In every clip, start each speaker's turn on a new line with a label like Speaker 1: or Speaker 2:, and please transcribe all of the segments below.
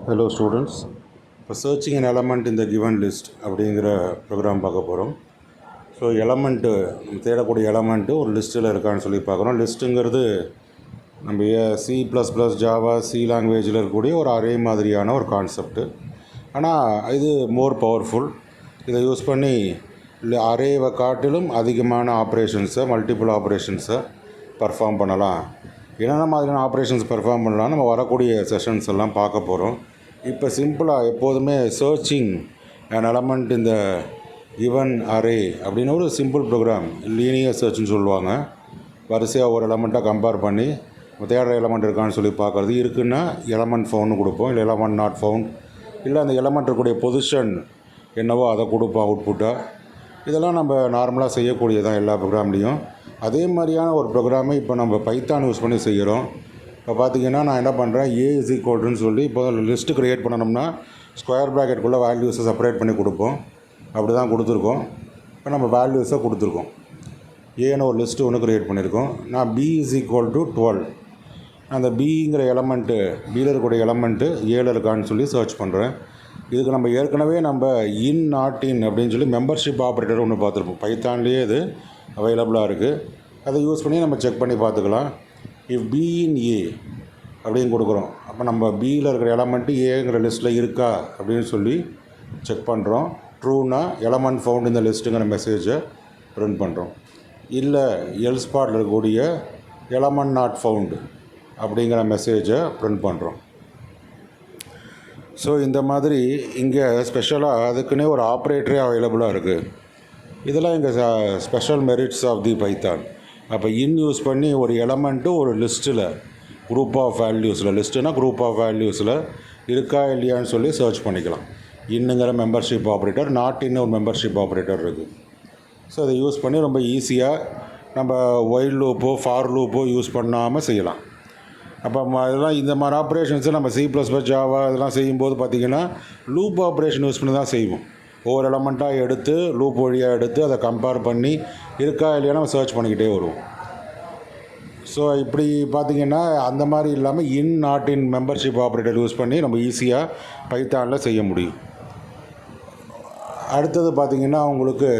Speaker 1: Hello students. இப்போ searching an element in the given list அப்படிங்கிற program பார்க்க போகிறோம். ஸோ எலமெண்ட்டு நம்ம தேடக்கூடிய எலமெண்ட்டு ஒரு லிஸ்ட்டில் இருக்கான்னு சொல்லி பார்க்குறோம். லிஸ்ட்டுங்கிறது நம்ம C++, ஜாவா, சி லாங்குவேஜில் இருக்கக்கூடிய ஒரு அரே மாதிரியான ஒரு கான்செப்ட்டு. ஆனால் இது மோர் பவர்ஃபுல். இதை யூஸ் பண்ணி அரேவை காட்டிலும் அதிகமான ஆப்ரேஷன்ஸை, மல்டிபிள் ஆப்ரேஷன்ஸை பர்ஃபார்ம் பண்ணலாம். என்னென்ன மாதிரியான ஆப்ரேஷன்ஸ் பர்ஃபார்ம் பண்ணலாம் நம்ம வரக்கூடிய செஷன்ஸ் எல்லாம் பார்க்க போகிறோம். இப்போ சிம்பிளாக எப்போதுமே சர்ச்சிங் அண்ட் எலமெண்ட் இந்த கிவன் அரே அப்படின்னு ஒரு சிம்பிள் ப்ரோக்ராம், லீனியர் சர்ச்னு சொல்லுவாங்க. வரிசையாக ஒரு எலமெண்ட்டாக கம்பேர் பண்ணி தேடுற எலமெண்ட் இருக்கான்னு சொல்லி பார்க்குறது. இருக்குன்னா எலமெண்ட் ஃபவுண்ட்னு கொடுப்போம், இல்லை எலமெண்ட் நாட் ஃபவுண்ட், இல்லை அந்த எலமெண்ட் இருக்கக்கூடிய பொசிஷன் என்னவோ அதை கொடுப்போம் அவுட்புட்டாக. இதெல்லாம் நம்ம நார்மலாக செய்யக்கூடியதான் எல்லா ப்ரோக்ராம்லேயும். அதே மாதிரியான ஒரு ப்ரோக்ராமை இப்போ நம்ம பைத்தான் யூஸ் பண்ணி செய்கிறோம். இப்போ பார்த்திங்கன்னா நான் என்ன பண்ணுறேன், A சொல்லி இப்போ லிஸ்ட்டு க்ரியேட் பண்ணணும்னா ஸ்கொயர் ப்ராக்கெட்டுக்குள்ளே வேல்யூஸை செப்பரேட் பண்ணி கொடுப்போம். அப்படி தான் கொடுத்துருக்கோம். இப்போ நம்ம வேல்யூஸை கொடுத்துருக்கோம். ஏன்னு ஒரு லிஸ்ட்டு ஒன்று க்ரியேட் பண்ணியிருக்கோம். நான் B = 12, அந்த பிங்கிற எலமெண்ட்டு, பியில் இருக்கக்கூடிய எலமெண்ட்டு ஏழு இருக்கான்னு சொல்லி சர்ச் பண்ணுறேன். இதுக்கு நம்ம ஏற்கனவே இன் நாட் இன் அப்படின்னு சொல்லி மெம்பர்ஷிப் ஆப்ரேட்டர் ஒன்று பார்த்துருப்போம். பைத்தான்லேயே இது அவைலபிளாக இருக்குது. அதை யூஸ் பண்ணி நம்ம செக் பண்ணி பார்த்துக்கலாம். இஃப் B in A அப்படின்னு கொடுக்குறோம். அப்போ நம்ம பியில் இருக்கிற எலமெண்ட்டு ஏங்கிற லிஸ்ட்டில் இருக்கா அப்படின்னு சொல்லி செக் பண்ணுறோம். ட்ரூனா எலமெண்ட் ஃபவுண்ட் இந்த லிஸ்ட்டுங்கிற மெசேஜை ப்ரிண்ட் பண்ணுறோம். இல்லை எல்ஸ் பார்ட்டில் இருக்கக்கூடிய எலமெண்ட் நாட் ஃபவுண்ட் அப்படிங்கிற மெசேஜை ப்ரிண்ட் பண்ணுறோம். ஸோ இந்த மாதிரி இங்கே ஸ்பெஷலாக அதுக்குன்னே ஒரு ஆப்ரேட்டரே அவைலபிளாக இருக்குது. இதெல்லாம் இங்கே special merits of the Python. அப்போ இன் யூஸ் பண்ணி ஒரு எலமெண்ட்டு ஒரு லிஸ்ட்டில் குரூப் ஆஃப் வேல்யூஸில், லிஸ்ட்டுனா குரூப் ஆஃப் வேல்யூஸில் இருக்கா இல்லையான்னு சொல்லி சர்ச் பண்ணிக்கலாம். இன்னுங்கிற மெம்பர்ஷிப் ஆப்ரேட்டர், நாட் இன்னு ஒரு மெம்பர்ஷிப் ஆப்ரேட்டர் இருக்குது. ஸோ அதை யூஸ் பண்ணி ரொம்ப ஈஸியாக நம்ம ஒயில் லூப்போ ஃபார் லூப்போ யூஸ் பண்ணாமல் செய்யலாம். அப்போ இதெல்லாம் இந்த மாதிரி ஆப்ரேஷன்ஸை நம்ம C++, ஜாவா இதெல்லாம் செய்யும்போது பார்த்திங்கன்னா லூப் ஆப்ரேஷன் யூஸ் பண்ணி தான் செய்வோம். ஒவ்வொரு எலமெண்ட்டாக எடுத்து லூப் வழியாக எடுத்து அதை கம்பேர் பண்ணி இருக்கா இல்லையா நம்ம சர்ச் பண்ணிக்கிட்டே வருவோம். ஸோ இப்படி பார்த்திங்கன்னா அந்த மாதிரி இல்லாமல் இன் not in membership operator use பண்ணி நம்ம ஈஸியாக பைத்தானில் செய்ய முடியும். அடுத்தது பார்த்திங்கன்னா உங்களுக்கு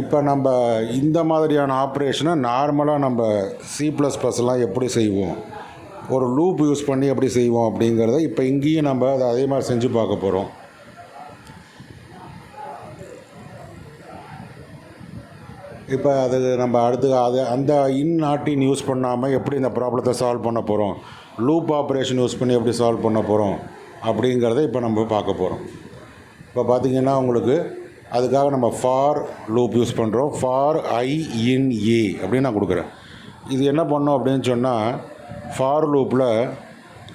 Speaker 1: இப்போ நம்ம இந்த மாதிரியான ஆப்ரேஷனை நார்மலாக நம்ம C++லாம் எப்படி செய்வோம், ஒரு லூப் யூஸ் பண்ணி எப்படி செய்வோம் அப்படிங்கிறத இப்போ இங்கேயும் நம்ம அதை அதே மாதிரி செஞ்சு பார்க்க போகிறோம். இப்போ அது நம்ம அடுத்து அந்த இன் நாட் இன் யூஸ் பண்ணாமல் எப்படி இந்த ப்ராப்ளத்தை சால்வ் பண்ண போகிறோம், லூப் ஆப்ரேஷன் யூஸ் பண்ணி எப்படி சால்வ் பண்ண போகிறோம் அப்படிங்கிறத இப்போ நம்ம பார்க்க போகிறோம். இப்போ பார்த்திங்கன்னா உங்களுக்கு அதுக்காக நம்ம ஃபார் லூப் யூஸ் பண்ணுறோம். ஃபார் I in A அப்படின்னு நான் கொடுக்குறேன். இது என்ன பண்ணோம் அப்படின்னு சொன்னால், ஃபார் லூப்பில்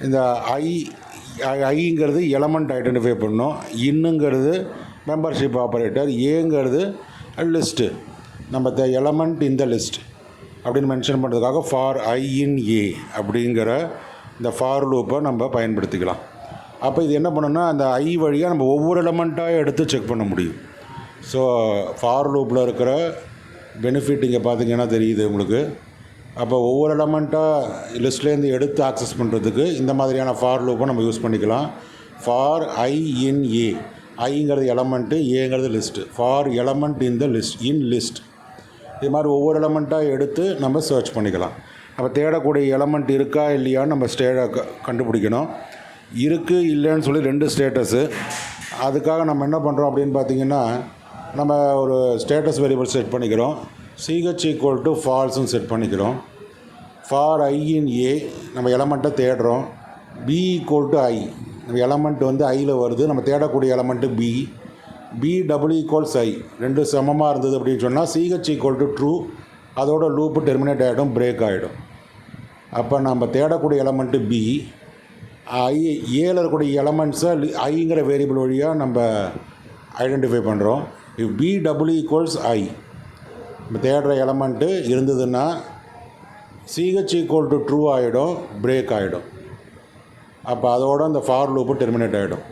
Speaker 1: இந்த ஐங்கிறது எலமெண்ட் ஐடென்டிஃபை பண்ணோம், இன்னுங்கிறது மெம்பர்ஷிப் ஆப்ரேட்டர், ஏங்கிறது லிஸ்ட்டு, நம்ம எலமெண்ட் இந்த லிஸ்ட் அப்படின்னு மென்ஷன் பண்ணுறதுக்காக ஃபார் I in A அப்படிங்கிற இந்த ஃபார் லூப்பை நம்ம பயன்படுத்திக்கலாம். அப்போ இது என்ன பண்ணணும்னா அந்த ஐ வழியாக நம்ம ஒவ்வொரு எலமெண்ட்டாக எடுத்து செக் பண்ண முடியும். ஸோ ஃபார் லூப்பில் இருக்கிற பெனிஃபிட் இங்கே பார்த்திங்கன்னா தெரியுது உங்களுக்கு. அப்போ ஒவ்வொரு எலமெண்ட்டாக லிஸ்ட்லேருந்து எடுத்து ஆக்சஸ் பண்ணுறதுக்கு இந்த மாதிரியான ஃபார் லூப்பை நம்ம யூஸ் பண்ணிக்கலாம். ஃபார் I in A, ஐங்கிறது எலமெண்ட்டு, ஏங்கிறது list. For element in the list, in list. இது மாதிரி ஒவ்வொரு எலமெண்ட்டாக எடுத்து நம்ம சர்ச் பண்ணிக்கலாம். நம்ம தேடக்கூடிய எலமெண்ட் இருக்கா இல்லையான்னு நம்ம கண்டுபிடிக்கணும். இருக்குது இல்லைன்னு சொல்லி ரெண்டு ஸ்டேட்டஸு. அதுக்காக நம்ம என்ன பண்ணுறோம் அப்படின்னு பார்த்திங்கன்னா, நம்ம ஒரு ஸ்டேட்டஸ் வேரியபிள் செட் பண்ணிக்கிறோம். CH = ஃபால்ஸ்னு செட் பண்ணிக்கிறோம். ஃபார் I in A நம்ம எலமெண்ட்டை தேடுறோம். B = I, நம்ம எலமெண்ட் ஐயில் வருது, நம்ம தேடக்கூடிய எலமெண்ட்டு B = I, ரெண்டு சமமாக இருந்தது அப்படின்னு சொன்னால் CH = ட்ரூ, அதோட லூப்பு டெர்மினேட் ஆகிடும், பிரேக் ஆகிடும். அப்போ நம்ம தேடக்கூடிய எலமெண்ட்டு B, ஏல இருக்கக்கூடிய எலமெண்ட்ஸை ஐங்கிற வேரியபிள் வழியாக நம்ம ஐடென்டிஃபை பண்ணுறோம். இஃப் B = I, நம்ம தேடுற எலமெண்ட்டு இருந்ததுன்னா CH = ட்ரூ ஆகிடும், பிரேக் ஆகிடும். அப்போ அதோட அந்த ஃபார் லூப்பு டெர்மினேட் ஆகிடும்.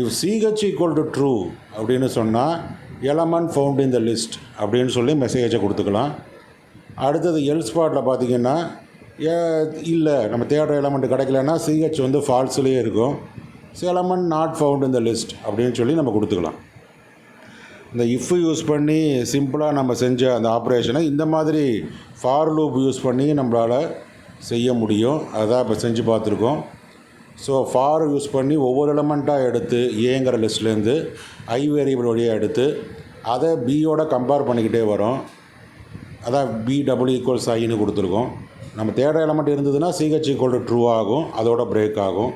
Speaker 1: இஃப் CH = ட்ரூ அப்படின்னு சொன்னால் element found in the list அப்படின்னு சொல்லி மெசேஜை கொடுத்துக்கலாம். அடுத்தது எல்ஸ் பார்ட்டில் பார்த்திங்கன்னா இல்லை நம்ம தேடுற எலமெண்ட் கிடைக்கலன்னா CH ஃபால்ஸ்லேயே இருக்கும். எலமெண்ட் நாட் ஃபவுண்ட் இந்த லிஸ்ட் அப்படின்னு சொல்லி நம்ம கொடுத்துக்கலாம். இந்த இஃப் யூஸ் பண்ணி சிம்பிளாக நம்ம செஞ்ச அந்த ஆப்ரேஷனை இந்த மாதிரி ஃபார் லூப் யூஸ் பண்ணி நம்மளால் செய்ய முடியும். அதான் இப்போ செஞ்சு பார்த்துருக்கோம். ஸோ ஃபார் யூஸ் பண்ணி ஒவ்வொரு எலமெண்ட்டாக எடுத்து ஏங்கிற லிஸ்ட்லேருந்து ஐ வேரியபிள் வழியாக எடுத்து அதை பியோட கம்பேர் பண்ணிக்கிட்டே வரோம். அதான் பி டபுள் ஈக்குவல்ஸ் ஐன்னு கொடுத்துருக்கோம். நம்ம தேடுற எலமெண்ட் இருந்ததுன்னா சிஹெச் ஈக்குவல் டு ட்ரூ ஆகும், அதோட பிரேக் ஆகும்.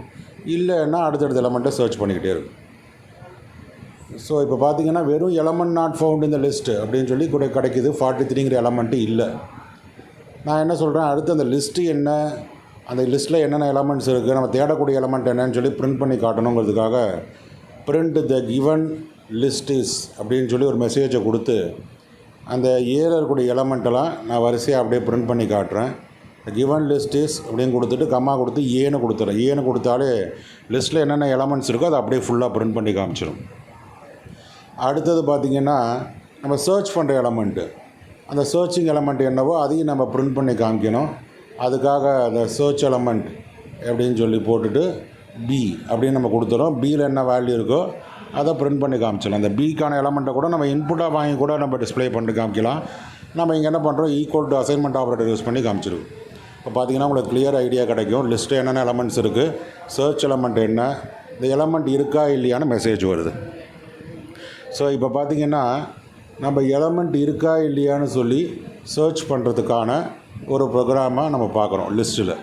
Speaker 1: இல்லைன்னா அடுத்தடுத்த எலமெண்ட்டை சர்ச் பண்ணிக்கிட்டே இருக்கும். ஸோ இப்போ பார்த்தீங்கன்னா வெறும் எலமெண்ட் நாட் ஃபவுண்ட் இந்த லிஸ்ட்டு அப்படின்னு சொல்லி கூட கிடைக்கிது. 43ங்கிற எலமெண்ட்டு இல்லை. நான் என்ன சொல்கிறேன், அடுத்து அந்த லிஸ்ட்டு என்ன, அந்த லிஸ்ட்டில் என்னென்ன எலமெண்ட்ஸ் இருக்குது, நம்ம தேடக்கூடிய எலமெண்ட் என்னன்னு சொல்லி பிரிண்ட் பண்ணி காட்டணுங்கிறதுக்காக print the given list is அப்படின்னு சொல்லி ஒரு மெசேஜை கொடுத்து அந்த ஏல இருக்கக்கூடிய எலமெண்ட்டெல்லாம் நான் வரிசையாக அப்படியே பிரிண்ட் பண்ணி காட்டுறேன். கிவன் லிஸ்ட் இஸ் அப்படின்னு கொடுத்துட்டு கம்மா கொடுத்து ஏன்னு கொடுத்துறேன். ஏன்னு கொடுத்தாலே லிஸ்ட்டில் என்னென்ன எலமெண்ட்ஸ் இருக்கோ அதை அப்படியே ஃபுல்லாக பிரிண்ட் பண்ணி காமிச்சிடும். அடுத்தது பார்த்திங்கன்னா நம்ம சர்ச் பண்ணுற எலமெண்ட்டு, அந்த சர்ச்சிங் எலமெண்ட் என்னவோ அதையும் நம்ம பிரிண்ட் பண்ணி காமிக்கணும். அதுக்காக அந்த சர்ச் எலமெண்ட் அப்படின்னு சொல்லி போட்டுட்டு பி அப்படின்னு நம்ம கொடுத்துறோம். பியில் என்ன வேல்யூ இருக்கோ அதை பிரிண்ட் பண்ணி காமிச்சிடலாம். அந்த பிக்கான எலமெண்ட்டை கூட நம்ம இன்புட்டாக வாங்கி கூட நம்ம டிஸ்ப்ளே பண்ணி காமிக்கலாம். நம்ம இங்கே என்ன பண்ணுறோம், equal to assignment operator use பண்ணி காமிச்சிருக்கோம். இப்போ பார்த்திங்கன்னா உங்களுக்கு கிளியர் ஐடியா கிடைக்கும். லிஸ்ட்டு என்னென்ன எலமெண்ட்ஸ் இருக்குது, சர்ச் எலமெண்ட் என்ன, இந்த எலமெண்ட் இருக்கா இல்லையான்னு மெசேஜ் வருது. ஸோ இப்போ பார்த்திங்கன்னா நம்ம எலமெண்ட் இருக்கா இல்லையான்னு சொல்லி சர்ச் பண்ணுறதுக்கான ஒரு ப்ரோக்ராமாக நம்ம பார்க்குறோம் லிஸ்ட்டில்.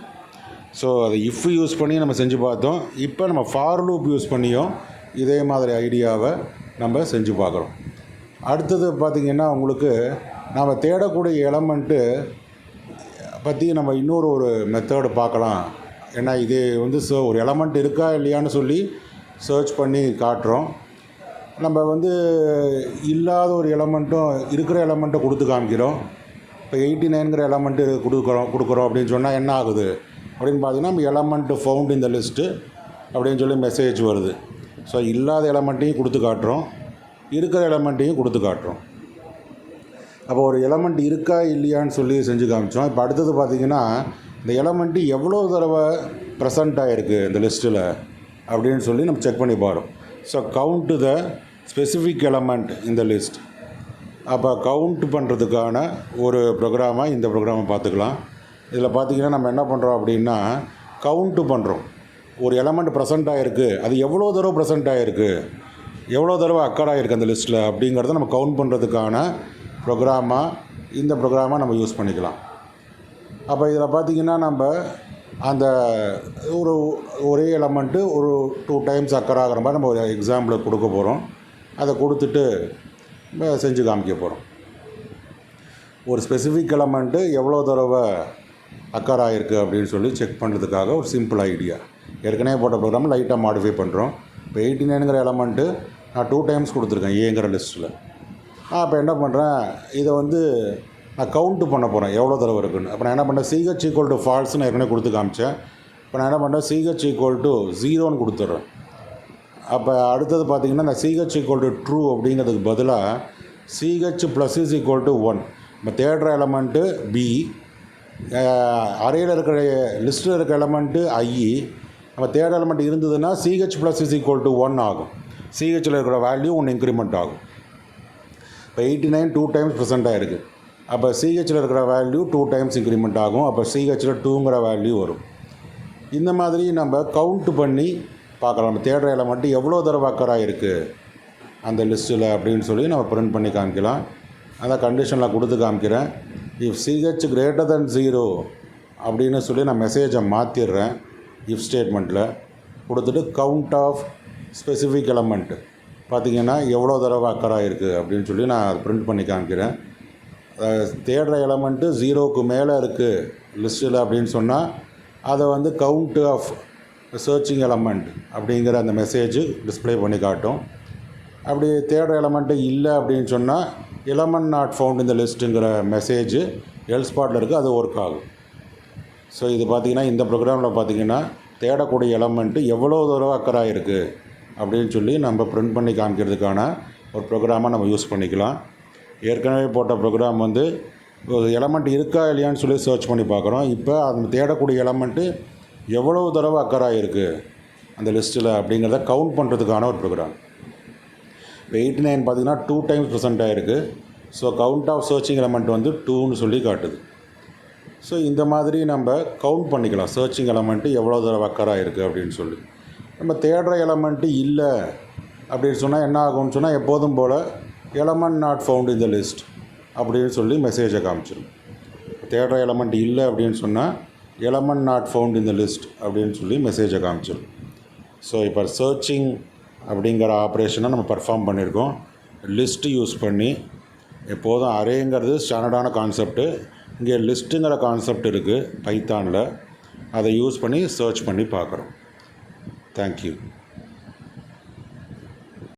Speaker 1: ஸோ அதை இஃப் யூஸ் பண்ணி நம்ம செஞ்சு பார்த்தோம். இப்போ நம்ம ஃபார் லூப் யூஸ் பண்ணியும் இதே மாதிரி ஐடியாவை நம்ம செஞ்சு பார்க்குறோம். அடுத்தது பார்த்திங்கன்னா உங்களுக்கு நம்ம தேடக்கூடிய எலமெண்ட்டு பற்றி நம்ம ஒரு மெத்தடு பார்க்கலாம். ஏன்னா இது வந்து ஒரு எலமெண்ட் இருக்கா இல்லையான்னு சொல்லி சர்ச் பண்ணி காட்டுறோம். நம்ம இல்லாத ஒரு எலமெண்ட்டும் இருக்கிற எலமெண்ட்டை கொடுத்து காமிக்கிறோம். இப்போ 89ங்கிற எலமெண்ட்டு கொடுக்குறோம் அப்படின்னு சொன்னால் என்ன ஆகுது அப்படின்னு பார்த்தீங்கன்னா நம்ம எலமெண்ட்டு ஃபவுண்ட் இந்த லிஸ்ட்டு அப்படின்னு சொல்லி மெசேஜ் வருது. ஸோ இல்லாத எலமெண்ட்டையும் கொடுத்து காட்டுறோம், இருக்கிற எலமெண்ட்டையும் கொடுத்து காட்டுறோம். அப்போ ஒரு எலமெண்ட் இருக்கா இல்லையான்னு சொல்லி செஞ்சு காமிச்சோம். இப்போ அடுத்தது பார்த்திங்கன்னா இந்த எலமெண்ட்டு எவ்வளோ தடவை ப்ரெசண்ட் ஆகிருக்கு இந்த லிஸ்ட்டில் அப்படின்னு சொல்லி நம்ம செக் பண்ணி பாரோம். So count the specific element இந்த லிஸ்ட். அப்போ கவுண்ட் பண்ணுறதுக்கான ஒரு ப்ரோக்ராமாக இந்த ப்ரோக்ராமை பார்த்துக்கலாம். இதில் பார்த்திங்கன்னா நம்ம என்ன பண்ணுறோம் அப்படின்னா கவுண்ட்டு பண்ணுறோம். ஒரு எலமெண்ட் ப்ரெசண்ட் ஆகிருக்கு, அது எவ்வளோ தடவை ப்ரெசண்ட் ஆகிருக்கு, எவ்வளோ தடவை அக்கர் ஆகிருக்கு அந்த லிஸ்ட்டில் அப்படிங்கிறத நம்ம கவுண்ட் பண்ணுறதுக்கான ப்ரோக்ராமாக இந்த ப்ரோக்ராமாக நம்ம யூஸ் பண்ணிக்கலாம். அப்போ இதில் பார்த்திங்கன்னா நம்ம அந்த ஒரே எலமெண்ட்டு ஒரு 2 டைம்ஸ் அக்கர் ஆகிற மாதிரி நம்ம ஒரு எக்ஸாம்பிள் கொடுக்க போகிறோம். அதை கொடுத்துட்டு செஞ்சு காமிக்க போகிறோம். ஒரு ஸ்பெசிஃபிக் எலமெண்ட்டு எவ்வளோ தடவை அக்கர் ஆகிருக்கு அப்படின்னு சொல்லி செக் பண்ணுறதுக்காக ஒரு சிம்பிள் ஐடியா. ஏற்கனவே போட்ட ப்ரோக்ராம் லைட்டாக மாடிஃபை பண்ணுறோம். இப்போ 89ங்கிற எலமெண்ட்டு நான் 2 டைம்ஸ் கொடுத்துருக்கேன் ஏங்கிற லிஸ்ட்டில். அப்போ என்ன பண்ணுறேன், இதை நான் கவுண்ட்டு பண்ண போகிறேன் எவ்வளோ தடவை இருக்குன்னு. அப்போ நான் என்ன பண்ணுறேன், சிஹெச் ஈக்குவல் டு ஃபால்ஸ்னு ஏற்கனவே கொடுத்து காமிச்சேன். இப்போ நான் என்ன பண்ணுறேன், சிஹெச் ஈக்குவல் டு 0ன்னு கொடுத்துட்றேன். அப்போ அடுத்தது பார்த்திங்கன்னா இந்த சிஹெச் ஈக்குவல் டு ட்ரூ அப்படிங்கிறதுக்கு பதிலாக CH plus is equal to 1. நம்ம தேடுற எலமெண்ட்டு பி, அறையில் இருக்கிற லிஸ்ட்டில் இருக்கிற எலமெண்ட்டு ஐ. நம்ம தேடுற எலமெண்ட் இருந்ததுன்னா CH plus is equal to 1 ஆகும். சிஹெச்சில் இருக்கிற வேல்யூ 1 இன்க்ரிமெண்ட் ஆகும். இப்போ 89 2 டைம்ஸ் ப்ரெசென்ட் ஆகிருக்கு. அப்போ சிஹெச்சில் இருக்கிற வேல்யூ 2 டைம்ஸ் இன்க்ரிமெண்ட் ஆகும். அப்போ சிஹெச்சில் 2ங்கிற வேல்யூ வரும். இந்த மாதிரி நம்ம கவுண்ட் பண்ணி பார்க்கலாம். நம்ம தேடுற எலமெண்ட்டு எவ்வளோ தடவை அக்கர் ஆகிருக்கு அந்த லிஸ்ட்டில் அப்படின்னு சொல்லி நம்ம பிரிண்ட் பண்ணி காமிக்கலாம். அந்த கண்டிஷனில் கொடுத்து காமிக்கிறேன். இஃப் சிஹெச் கிரேட்டர் தென் 0 அப்படின்னு சொல்லி நான் மெசேஜை மாற்றிடுறேன். இஃப் ஸ்டேட்மெண்ட்டில் கொடுத்துட்டு கவுண்ட் ஆஃப் ஸ்பெசிஃபிக் எலமெண்ட்டு பார்த்திங்கன்னா எவ்வளோ தடவை அக்கர் ஆகிருக்கு அப்படின்னு சொல்லி நான் அதை பிரிண்ட் பண்ணி காமிக்கிறேன். தேடுற எலமெண்ட்டு 0க்கு மேலே இருக்குது லிஸ்ட்டில் அப்படின்னு சொன்னால் அதை கவுண்ட் ஆஃப் சர்ச்சிங் எலமெண்ட் அப்படிங்கிற அந்த மெசேஜ் டிஸ்ப்ளே பண்ணி காட்டும். அப்படி தேடுற எலமெண்ட்டு இல்லை அப்படின்னு சொன்னால் எலமெண்ட் நாட் ஃபவுண்ட் இந்த லிஸ்ட்டுங்கிற மெசேஜ் எல்ஸ் பார்ட்டில் இருக்குது, அது ஒர்க் ஆகும். ஸோ இது பார்த்திங்கன்னா இந்த ப்ரோக்ராமில் பார்த்திங்கன்னா தேடக்கூடிய எலமெண்ட்டு எவ்வளோ தூரம் அக்கர் ஆகிருக்கு அப்படின்னு சொல்லி நம்ம பிரிண்ட் பண்ணி காமிக்கிறதுக்கான ஒரு ப்ரோக்ராமாக நம்ம யூஸ் பண்ணிக்கலாம். ஏற்கனவே போட்ட ப்ரோக்ராம் ஒரு எலமெண்ட் இருக்கா இல்லையான்னு சொல்லி சர்ச் பண்ணி பார்க்குறோம். இப்போ அந்த தேடக்கூடிய எலமெண்ட்டு எவ்வளவு தடவை அக்கர் ஆகிருக்கு அந்த லிஸ்ட்டில் அப்படிங்கிறத கவுண்ட் பண்ணுறதுக்கான ஒரு ப்ரோக்ராம். இப்போ 89 பார்த்திங்கன்னா 2 டைம்ஸ் ப்ரெசென்ட் ஆகிருக்கு. So count of searching element வந்து 2ன்னு சொல்லி காட்டுது. ஸோ இந்த மாதிரி நம்ம கவுண்ட் பண்ணிக்கலாம் சர்ச்சிங் எலமெண்ட்டு எவ்வளோ தடவை அக்கராக இருக்குது அப்படின்னு சொல்லி. நம்ம தேடுற எலமெண்ட்டு இல்லை அப்படின்னு சொன்னால் என்ன ஆகும்னு சொன்னால் எப்போதும் போல் element not found in the list அப்படின்னு சொல்லி மெசேஜை காமிச்சிடும். தேடுற எலமெண்ட் இல்லை அப்படின்னு சொன்னால் element not found in the list அப்படின்னு சொல்லி மெசேஜை காமிச்சிடும். ஸோ இப்போ சர்ச்சிங் அப்படிங்கிற ஆப்ரேஷனை நம்ம பர்ஃபார்ம் பண்ணியிருக்கோம் லிஸ்ட்டு யூஸ் பண்ணி. எப்போதும் அரேங்கிறது ஸ்டாண்டர்டான கான்செப்ட்டு, இங்கே லிஸ்ட்டுங்கிற கான்செப்ட் இருக்குது பைத்தானில், அதை யூஸ் பண்ணி சர்ச் பண்ணி பார்க்குறோம். தேங்க்யூ.